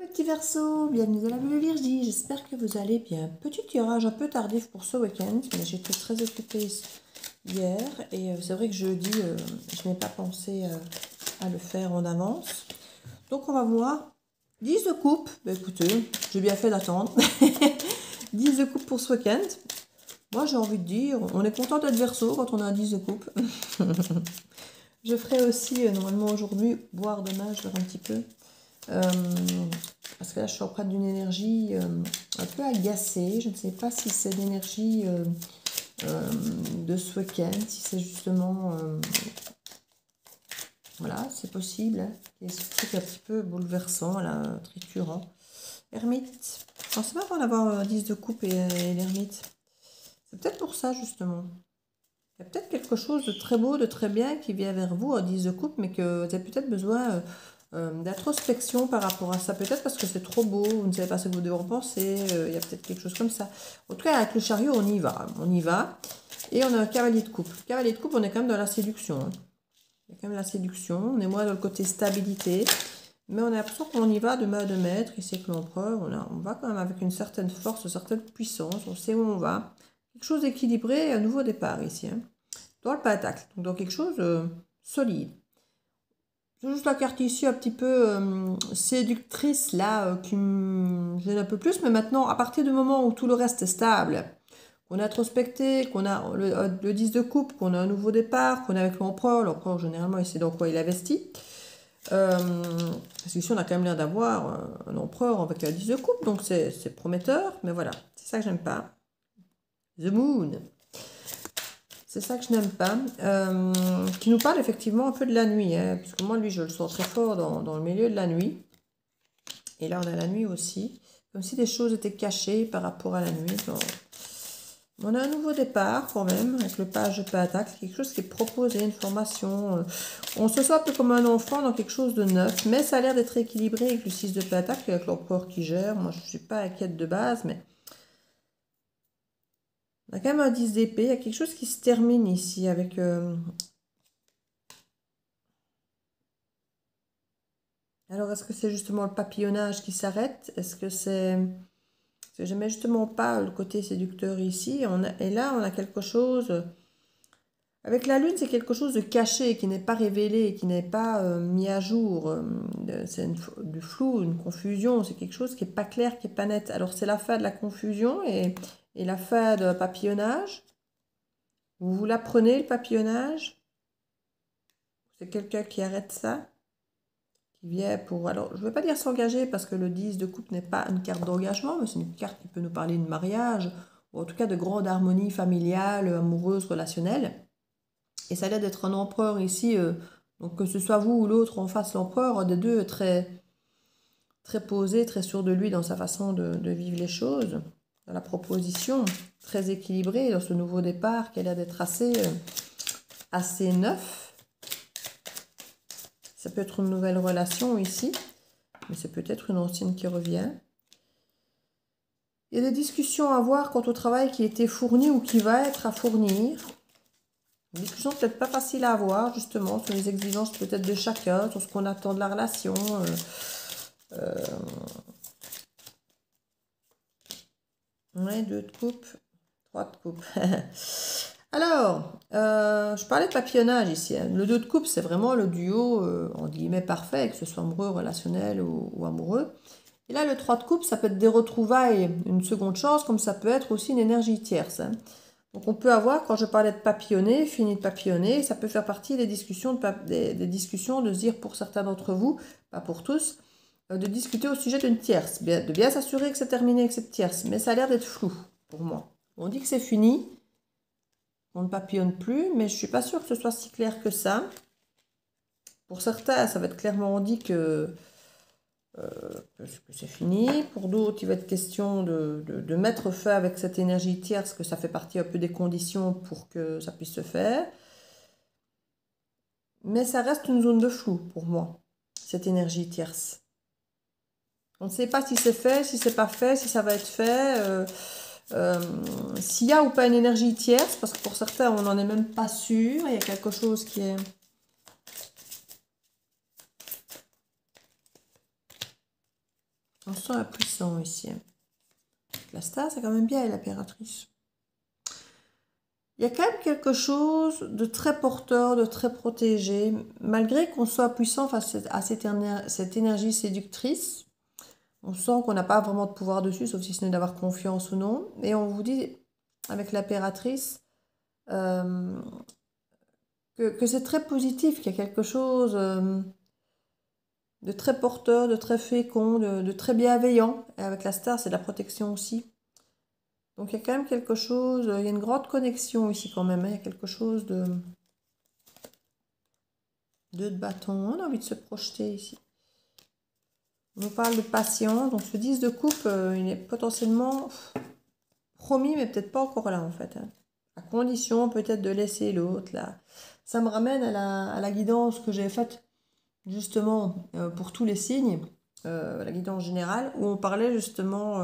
petits Verseaux, bienvenue dans la bulle Virgie, j'espère que vous allez bien. Petit tirage un peu tardif pour ce week-end, mais j'étais très occupée hier et c'est vrai que jeudi, je n'ai pas pensé à le faire en avance. Donc on va voir 10 de coupe, bah, écoutez, j'ai bien fait d'attendre. 10 de coupe pour ce week-end. Moi j'ai envie de dire, on est content d'être Verseau quand on a 10 de coupe. Je ferai aussi normalement aujourd'hui, boire demain, je verrai un petit peu. Parce que là je suis auprès d'une énergie un peu agacée, je ne sais pas si c'est l'énergie de ce week-end, si c'est justement voilà, c'est possible, hein, qu'il y ait ce truc un petit peu bouleversant, là, triturant. Ermite, je pensais pas qu'on avoir 10 de coupe et l'ermite, c'est peut-être pour ça justement. Il y a peut-être quelque chose de très beau, de très bien qui vient vers vous à 10 de coupe, mais que vous avez peut-être besoin d'introspection par rapport à ça. Peut-être parce que c'est trop beau, vous ne savez pas ce que vous devez en penser, il y a peut-être quelque chose comme ça. En tout cas, avec le chariot, on y va. On y va. Et on a un cavalier de coupe. Le cavalier de coupe, on est quand même dans la séduction. Hein. Il y a quand même la séduction. On est moins dans le côté stabilité. Mais on a l'impression qu'on y va de main de maître. Ici, avec l'empereur, on va quand même avec une certaine force, une certaine puissance. On sait où on va. Quelque chose d'équilibré, un nouveau départ ici. Hein. Dans le pentacle, donc dans quelque chose solide. C'est juste la carte ici un petit peu séductrice là, qui me gêne un peu plus, mais maintenant, à partir du moment où tout le reste est stable, qu'on a introspecté, qu'on a le 10 de coupe, qu'on a un nouveau départ, qu'on est avec l'empereur généralement il sait dans quoi il investit. Parce qu'ici on a quand même l'air d'avoir un empereur avec un 10 de coupe, donc c'est prometteur, mais voilà, c'est ça que j'aime pas. The Moon. C'est ça que je n'aime pas. Qui nous parle effectivement un peu de la nuit. Hein, parce que moi, lui, je le sens très fort dans le milieu de la nuit. Et là, on a la nuit aussi. Comme si des choses étaient cachées par rapport à la nuit. Donc, on a un nouveau départ quand même, avec le page de pentacle. Quelque chose qui est proposé, une formation. On se sent un peu comme un enfant dans quelque chose de neuf. Mais ça a l'air d'être équilibré avec le 6 de pentacle, avec l'empereur qui gère. Moi, je ne suis pas inquiète de base, mais... On a quand même un 10 d'épée. Il y a quelque chose qui se termine ici avec... Alors, est-ce que c'est justement le papillonnage qui s'arrête? Est-ce que c'est... Parce que j'aimais justement pas le côté séducteur ici. Et là, on a quelque chose... Avec la lune, c'est quelque chose de caché, qui n'est pas révélé, qui n'est pas mis à jour. C'est du flou, une confusion. C'est quelque chose qui n'est pas clair, qui n'est pas net. Alors, c'est la fin de la confusion et la fin de papillonnage. Vous l'apprenez, le papillonnage? C'est quelqu'un qui arrête ça? Qui vient pour... Alors, je ne vais pas dire s'engager parce que le 10 de coupe n'est pas une carte d'engagement, mais c'est une carte qui peut nous parler de mariage, ou en tout cas de grande harmonie familiale, amoureuse, relationnelle. Et ça a l'air d'être un empereur ici, donc que ce soit vous ou l'autre en face, l'empereur, des deux très, très posé, très sûr de lui dans sa façon de vivre les choses, dans la proposition, très équilibré dans ce nouveau départ qui a l'air d'être assez neuf. Ça peut être une nouvelle relation ici, mais c'est peut-être une ancienne qui revient. Il y a des discussions à avoir quant au travail qui a été fourni ou qui va être à fournir. Des discussions peut-être pas faciles à avoir, justement, sur les exigences peut-être de chacun, sur ce qu'on attend de la relation. Ouais, 2 de coupe, 3 de coupe. Alors, je parlais de papillonnage ici. Hein. Le 2 de coupe, c'est vraiment le duo, entre guillemets, parfait, que ce soit amoureux, relationnel ou amoureux. Et là, le 3 de coupe, ça peut être des retrouvailles, une seconde chance, comme ça peut être aussi une énergie tierce. Hein. Donc, on peut avoir, quand je parlais de papillonner, fini de papillonner, ça peut faire partie des discussions, des discussions de se dire pour certains d'entre vous, pas pour tous, de discuter au sujet d'une tierce, de bien s'assurer que c'est terminé avec cette tierce. Mais ça a l'air d'être flou pour moi. On dit que c'est fini, on ne papillonne plus, mais je ne suis pas sûre que ce soit si clair que ça. Pour certains, ça va être clairement dit que c'est fini. Pour d'autres, il va être question de mettre fin avec cette énergie tierce, que ça fait partie un peu des conditions pour que ça puisse se faire. Mais ça reste une zone de flou pour moi, cette énergie tierce. On ne sait pas si c'est fait, si c'est pas fait, si ça va être fait. S'il y a ou pas une énergie tierce, parce que pour certains, on n'en est même pas sûr. Il y a quelque chose qui est... On sent la puissance ici. La star, c'est quand même bien, l'impératrice. Il y a quand même quelque chose de très porteur, de très protégé. Malgré qu'on soit puissant face à cette énergie séductrice, on sent qu'on n'a pas vraiment de pouvoir dessus, sauf si ce n'est d'avoir confiance ou non. Et on vous dit, avec l'impératrice, que c'est très positif, qu'il y a quelque chose de très porteur, de très fécond, de très bienveillant. Et avec la star, c'est de la protection aussi. Donc il y a quand même quelque chose, il y a une grande connexion ici quand même, hein, il y a quelque chose de bâton, on a envie de se projeter ici. On nous parle de patience, donc ce 10 de coupe, il est potentiellement promis, mais peut-être pas encore là en fait. Hein. À condition peut-être de laisser l'autre là. Ça me ramène à la guidance que j'ai faite justement pour tous les signes, la guidance générale, où on parlait justement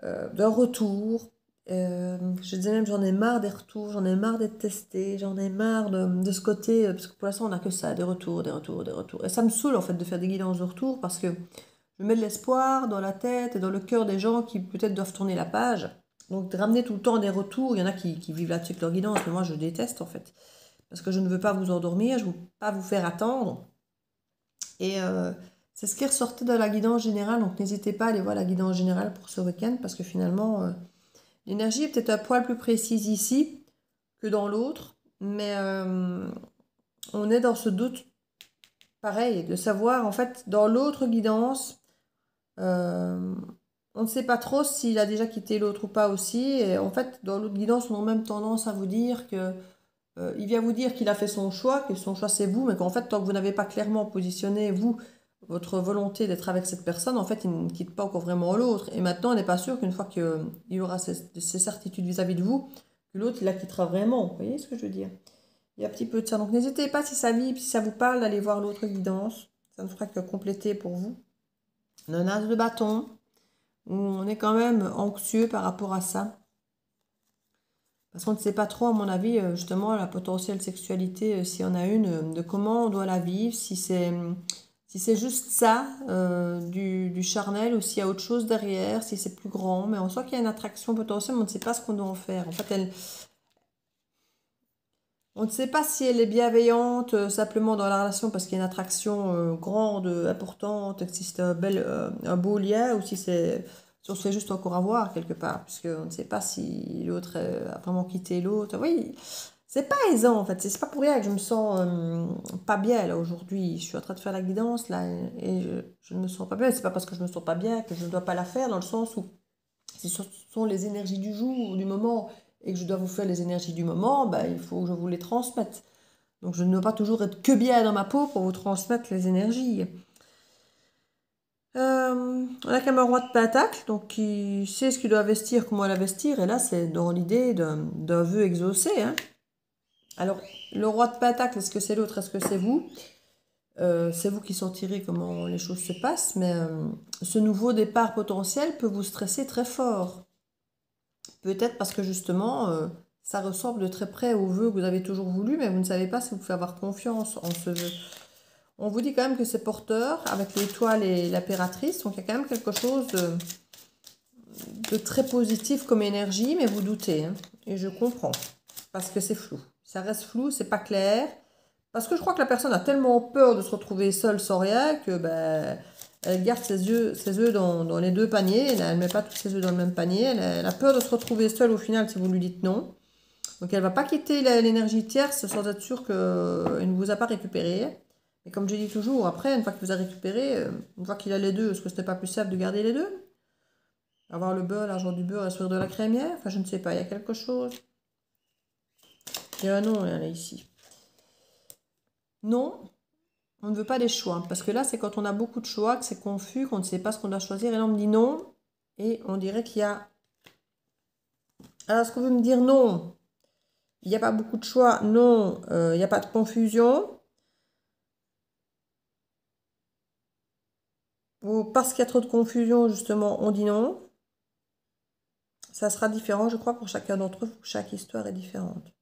d'un retour. Je disais même, j'en ai marre des retours, j'en ai marre d'être testé, j'en ai marre de ce côté, parce que pour l'instant, on n'a que ça, des retours, des retours, des retours. Et ça me saoule, en fait, de faire des guidances de retour, parce que je mets de l'espoir dans la tête et dans le cœur des gens qui, peut-être, doivent tourner la page. Donc, de ramener tout le temps des retours, il y en a qui vivent là-dessus avec leur guidance, mais moi, je déteste, en fait. Parce que je ne veux pas vous endormir, je ne veux pas vous faire attendre. Et c'est ce qui ressortait de la guidance générale, donc n'hésitez pas à aller voir la guidance générale pour ce week-end, parce que finalement... l'énergie est peut-être un poil plus précise ici que dans l'autre, mais on est dans ce doute pareil, de savoir en fait dans l'autre guidance, on ne sait pas trop s'il a déjà quitté l'autre ou pas aussi, et en fait dans l'autre guidance on a même tendance à vous dire que il vient vous dire qu'il a fait son choix, que son choix c'est vous, mais qu'en fait tant que vous n'avez pas clairement positionné vous votre volonté d'être avec cette personne, en fait, il ne quitte pas encore vraiment l'autre. Et maintenant, on n'est pas sûr qu'une fois qu'il y aura ces certitudes vis-à-vis de vous, que l'autre, il la quittera vraiment. Vous voyez ce que je veux dire? Il y a un petit peu de ça. Donc, n'hésitez pas, si ça vibre, si ça vous parle, d'aller voir l'autre guidance. Ça ne fera que compléter pour vous. Un as de bâton, où on est quand même anxieux par rapport à ça. Parce qu'on ne sait pas trop, à mon avis, justement, la potentielle sexualité, s'il y en a une, de comment on doit la vivre, si c'est juste ça, du charnel, ou s'il y a autre chose derrière, si c'est plus grand. Mais on sent qu'il y a une attraction potentielle, mais on ne sait pas ce qu'on doit en faire. En fait, on ne sait pas si elle est bienveillante simplement dans la relation parce qu'il y a une attraction grande, importante, que si c'est un beau lien, ou si on se fait juste encore avoir quelque part, puisqu'on ne sait pas si l'autre a vraiment quitté l'autre. Oui, c'est pas aisant en fait, c'est pas pour rien que je me sens pas bien là aujourd'hui. Je suis en train de faire la guidance là et je ne me sens pas bien. C'est pas parce que je me sens pas bien que je ne dois pas la faire, dans le sens où ce sont les énergies du jour, du moment, et que je dois vous faire les énergies du moment, bah, il faut que je vous les transmette. Donc je ne dois pas toujours être que bien dans ma peau pour vous transmettre les énergies. On a quand même un roi de pentacle, donc qui sait ce qu'il doit investir, comment l'investir, et là c'est dans l'idée d'un vœu exaucé. Hein. Alors, le roi de pentacle, est-ce que c'est l'autre, est-ce que c'est vous? C'est vous qui sentirez comment les choses se passent, mais ce nouveau départ potentiel peut vous stresser très fort. Peut-être parce que justement, ça ressemble de très près au vœu que vous avez toujours voulu, mais vous ne savez pas si vous pouvez avoir confiance en ce vœu. On vous dit quand même que c'est porteur, avec l'étoile et l'impératrice, donc il y a quand même quelque chose de très positif comme énergie, mais vous doutez, hein, et je comprends, parce que c'est flou. Ça reste flou, c'est pas clair, parce que je crois que la personne a tellement peur de se retrouver seule sans rien que ben, elle garde ses œufs dans les deux paniers. Elle ne met pas tous ses œufs dans le même panier. Elle a peur de se retrouver seule au final si vous lui dites non. Donc elle ne va pas quitter l'énergie tierce sans être sûre qu'elle ne vous a pas récupéré. Et comme je dis toujours, après, une fois qu'il vous a récupéré, une fois qu'il a les deux, est-ce que ce n'est pas plus simple de garder les deux? Avoir le beurre, l'argent du beurre et le sourire de la crémière? Enfin, je ne sais pas, il y a quelque chose. Il y a un nom là, ici. Non, on ne veut pas des choix. Parce que là, c'est quand on a beaucoup de choix, que c'est confus, qu'on ne sait pas ce qu'on doit choisir. Et là, on me dit non. Et on dirait qu'il y a... Alors, est-ce qu'on veut me dire non? Il n'y a pas beaucoup de choix. Non, il n'y a pas de confusion. Ou parce qu'il y a trop de confusion, justement, on dit non. Ça sera différent, je crois, pour chacun d'entre vous. Chaque histoire est différente.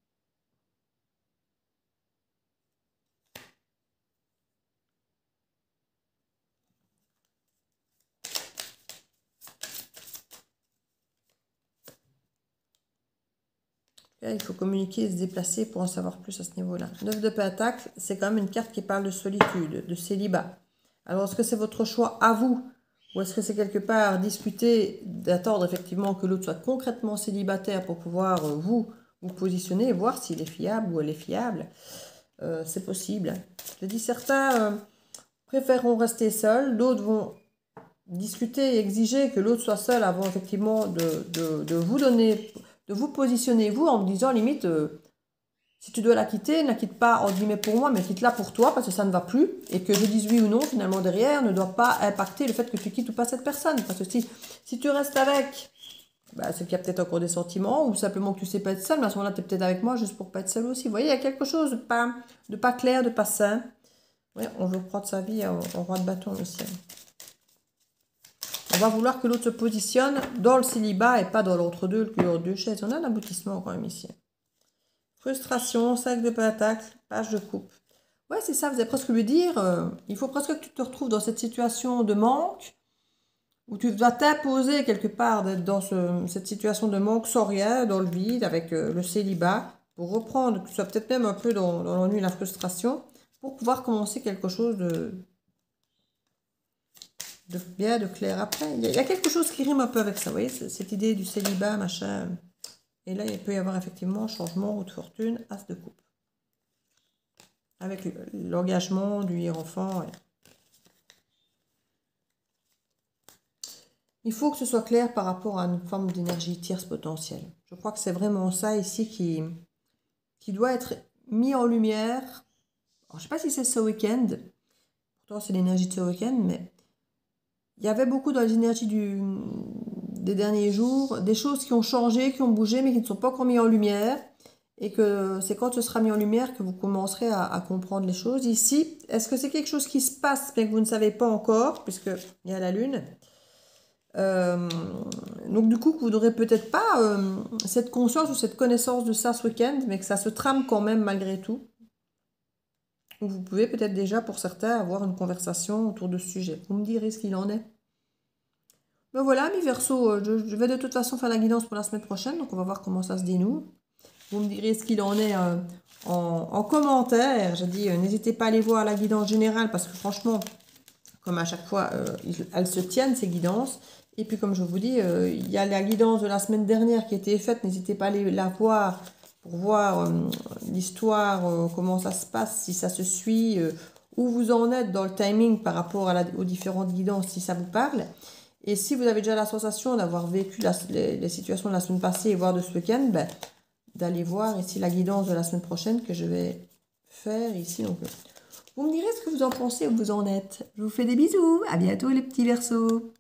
Là, il faut communiquer et se déplacer pour en savoir plus à ce niveau-là. 9 de Pentacle, c'est quand même une carte qui parle de solitude, de célibat. Alors, est-ce que c'est votre choix à vous? Ou est-ce que c'est quelque part discuter, d'attendre effectivement que l'autre soit concrètement célibataire pour pouvoir vous positionner et voir s'il est fiable ou elle est fiable? C'est possible. Je dis certains préféreront rester seuls, d'autres vont discuter et exiger que l'autre soit seul avant effectivement de vous donner, de vous positionner vous en me disant limite si tu dois la quitter, ne la quitte pas en guillemets pour moi, mais quitte-la pour toi parce que ça ne va plus et que je dise oui ou non finalement derrière ne doit pas impacter le fait que tu quittes ou pas cette personne. Parce que si tu restes avec, bah, c'est qu'il y a peut-être encore des sentiments ou simplement que tu sais pas être seul, mais à ce moment-là tu es peut-être avec moi juste pour pas être seul aussi. Vous voyez, il y a quelque chose de pas clair, de pas sain. Ouais, on veut prendre sa vie en roi de bâton aussi. On va vouloir que l'autre se positionne dans le célibat et pas dans l'entre-deux, le cul entre deux chaises. On a un aboutissement quand même ici. Frustration, 5 de pentacle, page de coupe. Ouais, c'est ça, vous allez presque lui dire, il faut presque que tu te retrouves dans cette situation de manque, où tu dois t'imposer quelque part d'être dans cette situation de manque sans rien, dans le vide, avec le célibat, pour reprendre, que tu sois peut-être même un peu dans l'ennui et la frustration, pour pouvoir commencer quelque chose de bien, de clair. Après, il y a quelque chose qui rime un peu avec ça, vous voyez, cette idée du célibat, machin. Et là, il peut y avoir effectivement changement, roue de fortune, as de coupe. Avec l'engagement du hiérophant. Ouais. Il faut que ce soit clair par rapport à une forme d'énergie tierce potentielle. Je crois que c'est vraiment ça ici qui doit être mis en lumière. Alors, je ne sais pas si c'est ce week-end. Pourtant, c'est l'énergie de ce week-end, mais il y avait beaucoup dans les énergies des derniers jours, des choses qui ont changé, qui ont bougé, mais qui ne sont pas encore mises en lumière. Et que c'est quand ce sera mis en lumière que vous commencerez à comprendre les choses. Ici, est-ce que c'est quelque chose qui se passe, mais que vous ne savez pas encore, puisqu'il y a la Lune donc du coup, que vous n'aurez peut-être pas cette conscience ou cette connaissance de ça ce week-end, mais que ça se trame quand même malgré tout. Ou vous pouvez peut-être déjà, pour certains, avoir une conversation autour de ce sujet. Vous me direz ce qu'il en est. Ben voilà, mes Verseaux, je vais de toute façon faire la guidance pour la semaine prochaine, donc on va voir comment ça se dénoue. Vous me direz ce qu'il en est en commentaire. Je dis, n'hésitez pas à aller voir la guidance générale, parce que franchement, comme à chaque fois, elles se tiennent, ces guidances. Et puis, comme je vous dis, il y a la guidance de la semaine dernière qui a été faite. N'hésitez pas à aller la voir pour voir l'histoire, comment ça se passe, si ça se suit, où vous en êtes dans le timing par rapport aux différentes guidances, si ça vous parle. Et si vous avez déjà la sensation d'avoir vécu les situations de la semaine passée et voire de ce week-end, ben, d'aller voir ici la guidance de la semaine prochaine que je vais faire ici. Donc, vous me direz ce que vous en pensez, où vous en êtes. Je vous fais des bisous. À bientôt les petits Verseaux.